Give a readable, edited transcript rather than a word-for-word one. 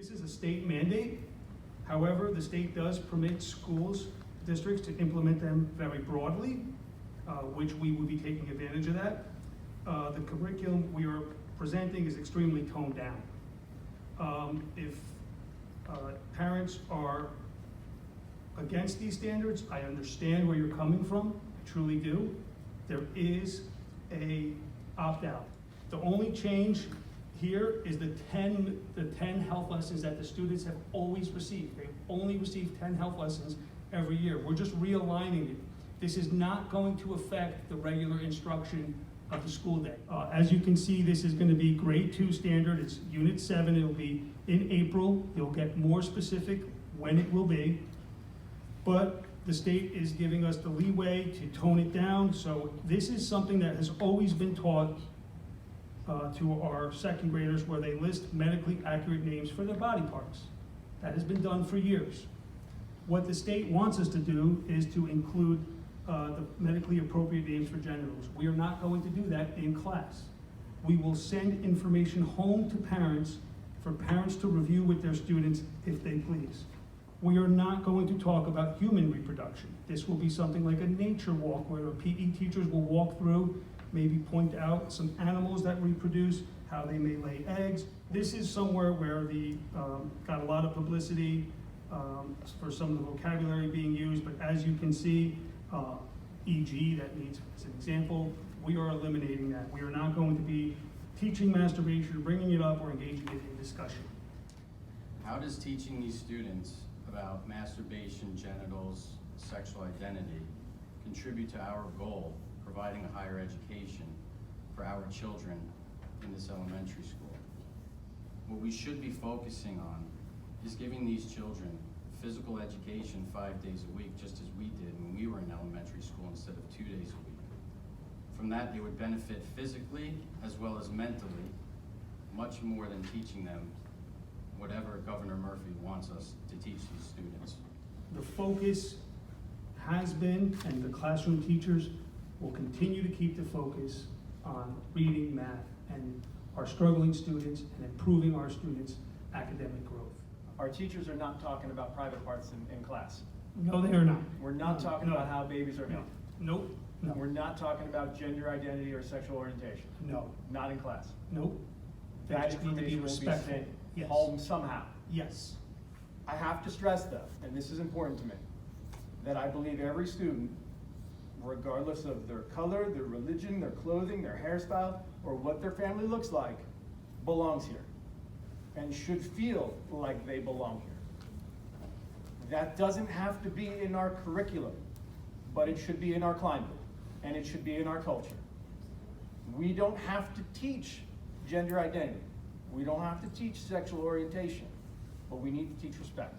This is a state mandate. However, the state does permit schools, districts to implement them very broadly, which we would be taking advantage of that. The curriculum we are presenting is extremely toned down. If parents are against these standards, I understand where you're coming from, I truly do. There is a opt-out. The only change here is the 10 health lessons that the students have always received. They've only received 10 health lessons every year. We're just realigning it. This is not going to affect the regular instruction of the school day. As you can see, this is going to be grade 2 standard. It's unit 7. It'll be in April. You'll get more specific when it will be. But the state is giving us the leeway to tone it down. So this is something that has always been taught to our second graders, where they list medically accurate names for their body parts. That has been done for years. What the state wants us to do is to include the medically appropriate names for genitals. We are not going to do that in class. We will send information home to parents for parents to review with their students if they please. We are not going to talk about human reproduction. This will be something like a nature walk where PE teachers will walk through, maybe point out some animals that reproduce, how they may lay eggs. This is somewhere where the got a lot of publicity for some of the vocabulary being used, but as you can see, e.g., that means, as an example, we are eliminating that. We are not going to be teaching masturbation, bringing it up, or engaging it in discussion. How does teaching these students about masturbation, genitals, sexual identity contribute to our goal, providing a higher education for our children in this elementary school? What we should be focusing on is giving these children physical education 5 days a week, just as we did when we were in elementary school instead of 2 days a week. From that, they would benefit physically as well as mentally, much more than teaching them whatever Governor Murphy wants us to teach these students. The focus has been, and the classroom teachers will continue to keep the focus on reading, math, and our struggling students and improving our students' academic growth. Our teachers are not talking about private parts in class. No, they are not. We're not talking No. about how babies are made. Nope. No. We're not talking about gender identity or sexual orientation. No. Not in class. Nope. They That just need to be information will be respectful. sent Yes. home somehow. Yes. I have to stress though, and this is important to me, that I believe every student, regardless of their color, their religion, their clothing, their hairstyle, or what their family looks like, belongs here and should feel like they belong here. That doesn't have to be in our curriculum, but it should be in our climate, and it should be in our culture. We don't have to teach gender identity. We don't have to teach sexual orientation, but we need to teach respect.